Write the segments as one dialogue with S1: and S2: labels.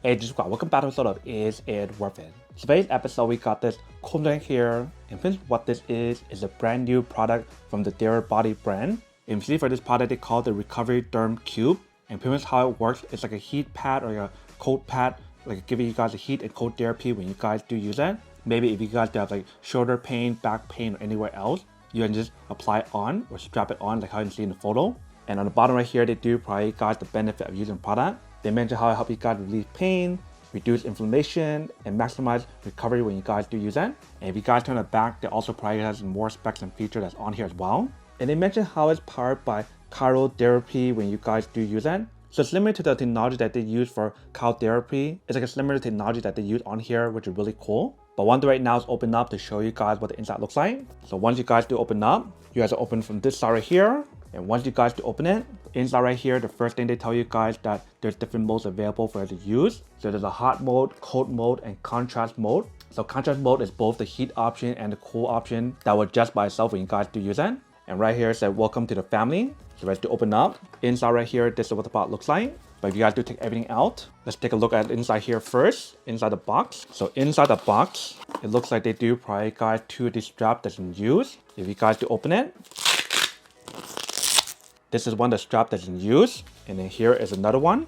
S1: Hey, just welcome back to episode of Is It Worth It? So today's episode we got this cool drink here, and since what this is a brand new product from the Therabody brand. And see for this product they call the RecoveryTherm Cube, and pretty much how it works is like a heat pad or a cold pad, like giving you guys a heat and cold therapy when you guys do use it. Maybe if you guys have like shoulder pain, back pain, or anywhere else, you can just apply it on or strap it on like how you can see in the photo. And on the bottom right here, they do provide you guys the benefit of using the product. They mention how it helps you guys relieve pain, reduce inflammation, and maximize recovery when you guys do use it. And if you guys turn it back, they also provide you guys more specs and features that's on here as well. And they mention how it's powered by cryotherapy when you guys do use it. So similar to the technology that they use for cryotherapy, it's like a similar technology that they use on here, which is really cool. But one thing right now is open up to show you guys what the inside looks like. So once you guys do open up, you guys will open from this side right here. And once you guys do open it, inside right here, the first thing they tell you guys that there's different modes available for you to use. So there's a hot mode, cold mode, and contrast mode. So contrast mode is both the heat option and the cool option that will adjust by itself when you guys do use it. And right here it says welcome to the family. So let's do open up. Inside right here, this is what the pot looks like. But if you guys do take everything out, let's take a look at inside here first, inside the box. So inside the box, it looks like they do provide guys two of these straps that's in use. If you guys do open it, this is one of the straps that's in use. And then here is another one.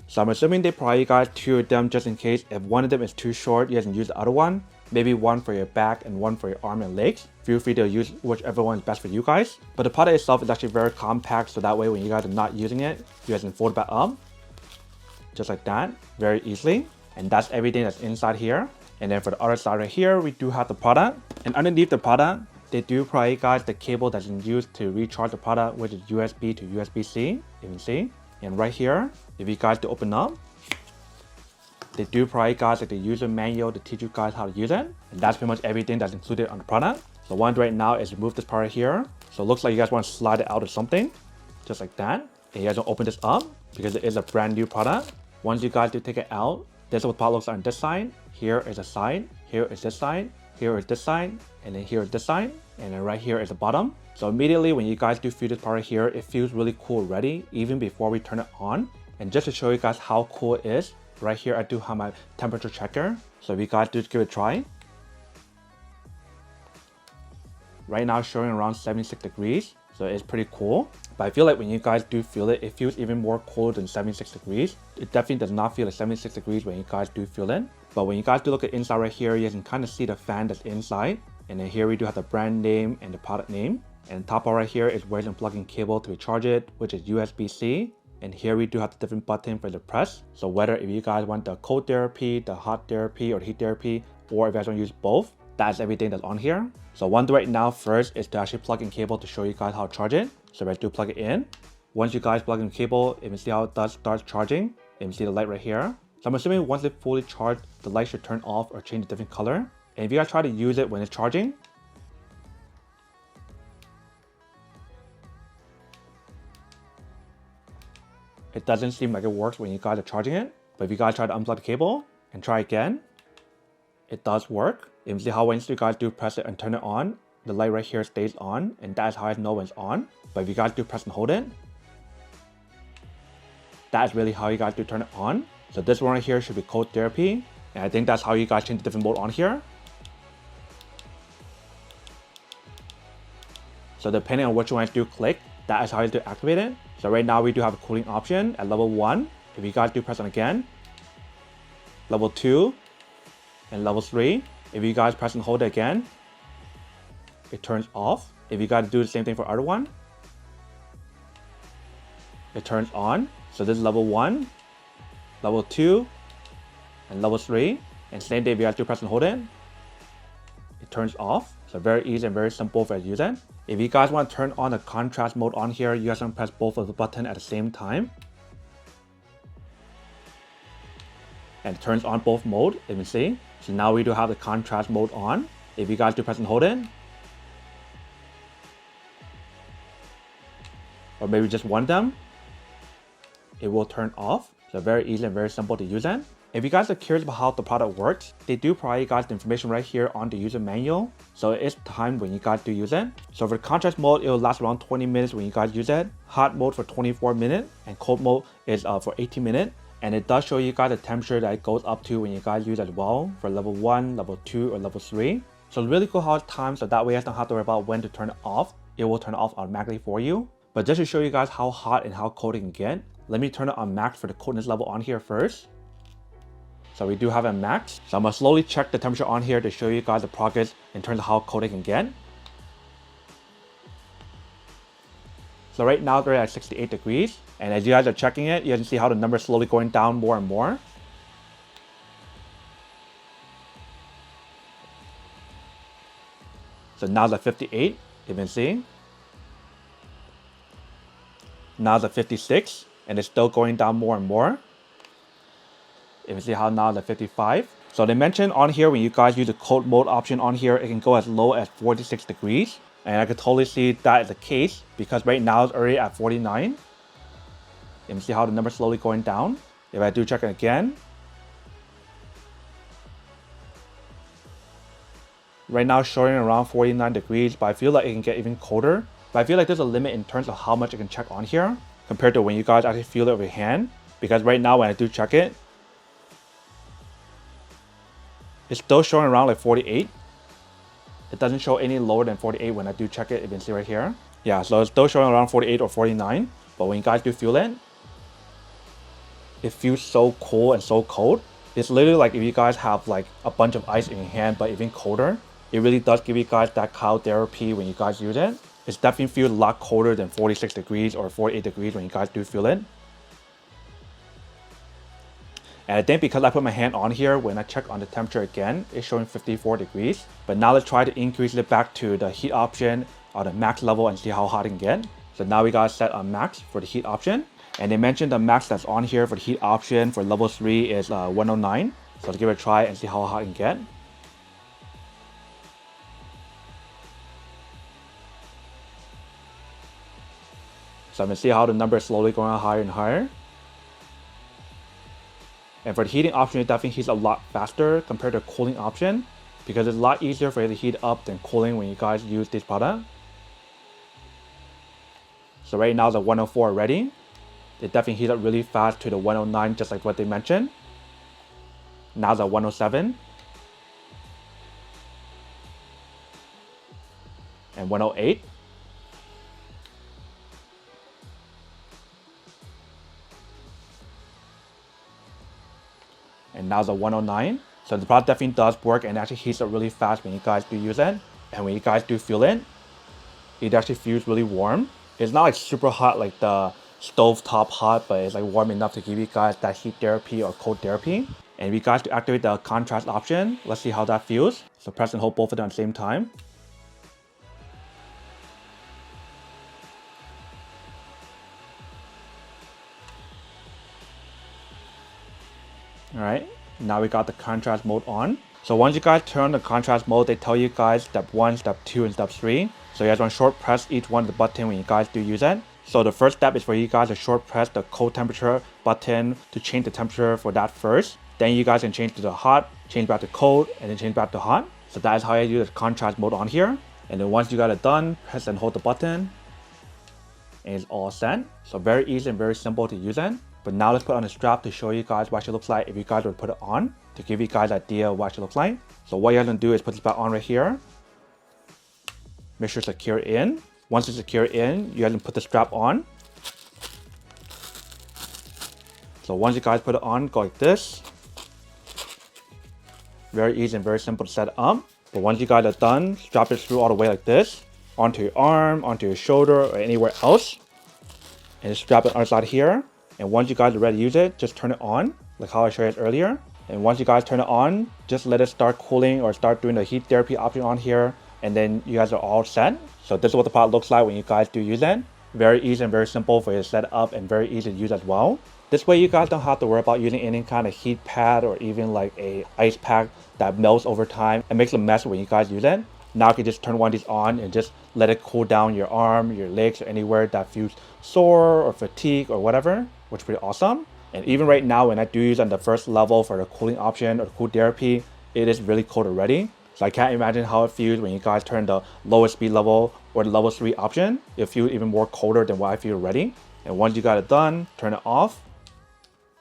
S1: So I'm assuming they provide you guys two of them just in case if one of them is too short, you guys can use the other one. Maybe one for your back and one for your arm and legs. Feel free to use whichever one is best for you guys. But the product itself is actually very compact, so that way when you guys are not using it, you guys can fold it back up. Just like that, very easily. And that's everything that's inside here. And then for the other side right here, we do have the product. And underneath the product, they do provide you guys the cable that's used to recharge the product, which is USB to USB-C, you can see. And right here, if you guys do open up, they do provide guys like the user manual to teach you guys how to use it. And that's pretty much everything that's included on the product. So one right now is remove this part right here. So it looks like you guys want to slide it out or something, just like that. And you guys will open this up because it is a brand new product. Once you guys do take it out, this is what the product looks like on this side. Here is a side, here is this side, here is this side, and then here is this side, and then right here is the bottom. So immediately when you guys do feel this part right here, it feels really cool already, even before we turn it on. And just to show you guys how cool it is, right here I do have my temperature checker. So if you guys do give it a try. Right now it's showing around 76 degrees, so it's pretty cool. But I feel like when you guys do feel it, it feels even more cold than 76 degrees. It definitely does not feel like 76 degrees when you guys do feel it. But when you guys do look at inside right here, you can kind of see the fan that's inside. And then here we do have the brand name and the product name. And the top part right here is where you can plug in cable to recharge it, which is USB-C. And here we do have the different button for the press. So whether if you guys want the cold therapy, the hot therapy, or the heat therapy, or if you guys want to use both, that's everything that's on here. So one thing right now first is to actually plug in cable to show you guys how to charge it. So let's do plug it in. Once you guys plug in cable, you can see how it does start charging. You can see the light right here. So I'm assuming once it's fully charged, the light should turn off or change a different color. And if you guys try to use it when it's charging, it doesn't seem like it works when you guys are charging it. But if you guys try to unplug the cable and try again, it does work. You can see how once you guys do press it and turn it on, the light right here stays on, and that is how I know when it's on. But if you guys do press and hold it, that is really how you guys do turn it on. So this one right here should be cold therapy. And I think that's how you guys change the different mode on here. So depending on which one you do click, that is how you do activate it. So right now we do have a cooling option at level 1. If you guys do press on again, level 2, and level 3. If you guys press and hold it again, it turns off. If you guys do the same thing for other one, it turns on. So this is level 1, level 2, and level 3. And same thing if you guys do press and hold it, it turns off. So very easy and very simple for you to use it. If you guys want to turn on the contrast mode on here, you guys can press both of the buttons at the same time. And it turns on both modes, you can see. So now we do have the contrast mode on. If you guys do press and hold it, or maybe just one of them, it will turn off. So very easy and very simple to use it. If you guys are curious about how the product works, they do provide you guys the information right here on the user manual. So it is timed when you guys do use it. So for the contrast mode, it will last around 20 minutes when you guys use it. Hot mode for 24 minutes, and cold mode is for 18 minutes. And it does show you guys the temperature that it goes up to when you guys use as well for level 1, level 2, or level 3. So it's really cool how it's timed, so that way you guys don't have to worry about when to turn it off. It will turn it off automatically for you. But just to show you guys how hot and how cold it can get, let me turn it on max for the coldness level on here first. So we do have a max. So I'm gonna slowly check the temperature on here to show you guys the progress in terms of how cold it can get. So right now they're at 68 degrees. And as you guys are checking it, you can see how the number is slowly going down more and more. So now it's at 58, you can see. Now it's at 56, and it's still going down more and more. You can see how now it's at 55. So they mentioned on here when you guys use the cold mode option on here, it can go as low as 46 degrees. And I can totally see that is the case because right now it's already at 49. You can see how the number is slowly going down. If I do check it again. Right now it's showing around 49 degrees, but I feel like it can get even colder. But I feel like there's a limit in terms of how much I can check on here compared to when you guys actually feel it with your hand. Because right now when I do check it, it's still showing around like 48. It doesn't show any lower than 48 when I do check it. You can see right here. Yeah, so it's still showing around 48 or 49. But when you guys do feel it, it feels so cool and so cold. It's literally like if you guys have like a bunch of ice in your hand, but even colder. It really does give you guys that cryotherapy when you guys use it. It definitely feels a lot colder than 46 degrees or 48 degrees when you guys do feel it. And I think because I put my hand on here, when I check on the temperature again, it's showing 54 degrees. But now let's try to increase it back to the heat option or the max level and see how hot it can get. So now we got set on max for the heat option. And they mentioned the max that's on here for the heat option for level 3 is 109. So let's give it a try and see how hot it can get. So I'm going to see how the number is slowly going higher and higher. And for the heating option, it definitely heats a lot faster compared to the cooling option because it's a lot easier for it to heat up than cooling when you guys use this product. So right now it's at 104 already. It definitely heats up really fast to the 109 just like what they mentioned. Now it's at 107. And 108. And now it's a 109. So the product definitely does work and actually heats up really fast when you guys do use it. And when you guys do feel it, it actually feels really warm. It's not like super hot like the stovetop hot, but it's like warm enough to give you guys that heat therapy or cold therapy. And if you guys do activate the contrast option, let's see how that feels. So press and hold both of them at the same time. Alright, now we got the contrast mode on. So once you guys turn on the contrast mode, they tell you guys step 1, step 2, and step 3. So you guys want to short press each one of the button when you guys do use it. So the first step is for you guys to short press the cold temperature button to change the temperature for that first. Then you guys can change to the hot, change back to cold, and then change back to hot. So that is how you use the contrast mode on here. And then once you got it done, press and hold the button. And it's all set. So very easy and very simple to use it. But now let's put on a strap to show you guys what it looks like if you guys would put it on, to give you guys an idea of what it looks like. So what you're going to do is put this back on right here. Make sure it's secure in. Once it's secure in, you guys can put the strap on. So once you guys put it on, go like this. Very easy and very simple to set up. But once you guys are done, strap it through all the way like this, onto your arm, onto your shoulder, or anywhere else. And just strap it on the other side here. And once you guys are ready to use it, just turn it on, like how I showed you earlier. And once you guys turn it on, just let it start cooling or start doing the heat therapy option on here. And then you guys are all set. So this is what the product looks like when you guys do use it. Very easy and very simple for you to set up and very easy to use as well. This way you guys don't have to worry about using any kind of heat pad or even like a ice pack that melts over time and makes a mess when you guys use it. Now you can just turn one of these on and just let it cool down your arm, your legs, or anywhere that feels sore or fatigue or whatever, which is pretty awesome. And even right now when I do use on the first level for the cooling option or the cool therapy, it is really cold already. So I can't imagine how it feels when you guys turn the lowest speed level or the level 3 option. It feels even more colder than what I feel already. And once you got it done, turn it off.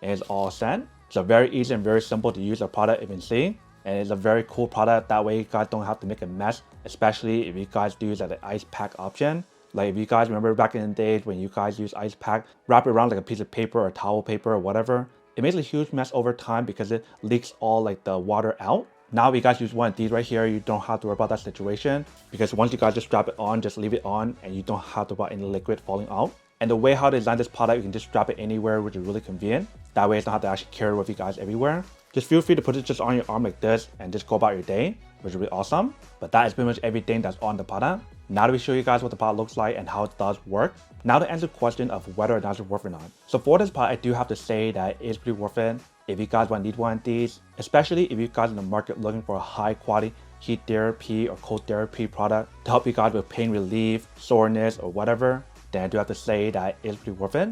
S1: and it's all set. So very easy and very simple to use a product, you can see. And it's a very cool product. That way you guys don't have to make a mess, especially if you guys do use an ice pack option. Like if you guys remember back in the days when you guys use ice pack, wrap it around like a piece of paper or towel paper or whatever. It makes a huge mess over time because it leaks all like the water out. Now if you guys use one of these right here, you don't have to worry about that situation because once you guys just strap it on, just leave it on and you don't have to worry about any liquid falling out. And the way how to design this product, you can just strap it anywhere, which is really convenient. That way it's not have to actually carry it with you guys everywhere. Just feel free to put it just on your arm like this and just go about your day, which is really awesome. But that is pretty much everything that's on the product. Now that we show you guys what the product looks like and how it does work, now to answer the question of whether or not it's worth it or not. So for this product, I do have to say that it is pretty worth it if you guys want to need one of these, especially if you guys in the market looking for a high quality heat therapy or cold therapy product to help you guys with pain relief, soreness, or whatever, then I do have to say that it's pretty worth it.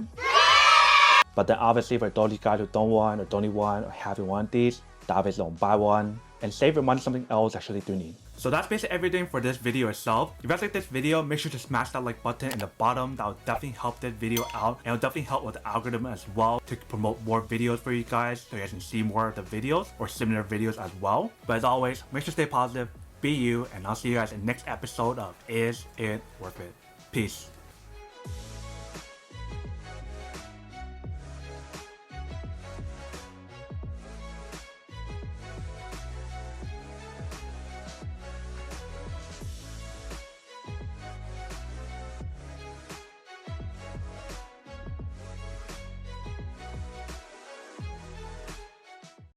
S1: But then obviously for those of you guys who don't want or don't need one or haven't want these, then obviously don't buy one and save your money on something else you actually do need. So that's basically everything for this video itself. If you guys like this video, make sure to smash that like button in the bottom. That will definitely help this video out and it'll definitely help with the algorithm as well to promote more videos for you guys so you guys can see more of the videos or similar videos as well. But as always, make sure to stay positive, be you, and I'll see you guys in the next episode of Is It Worth It? Peace.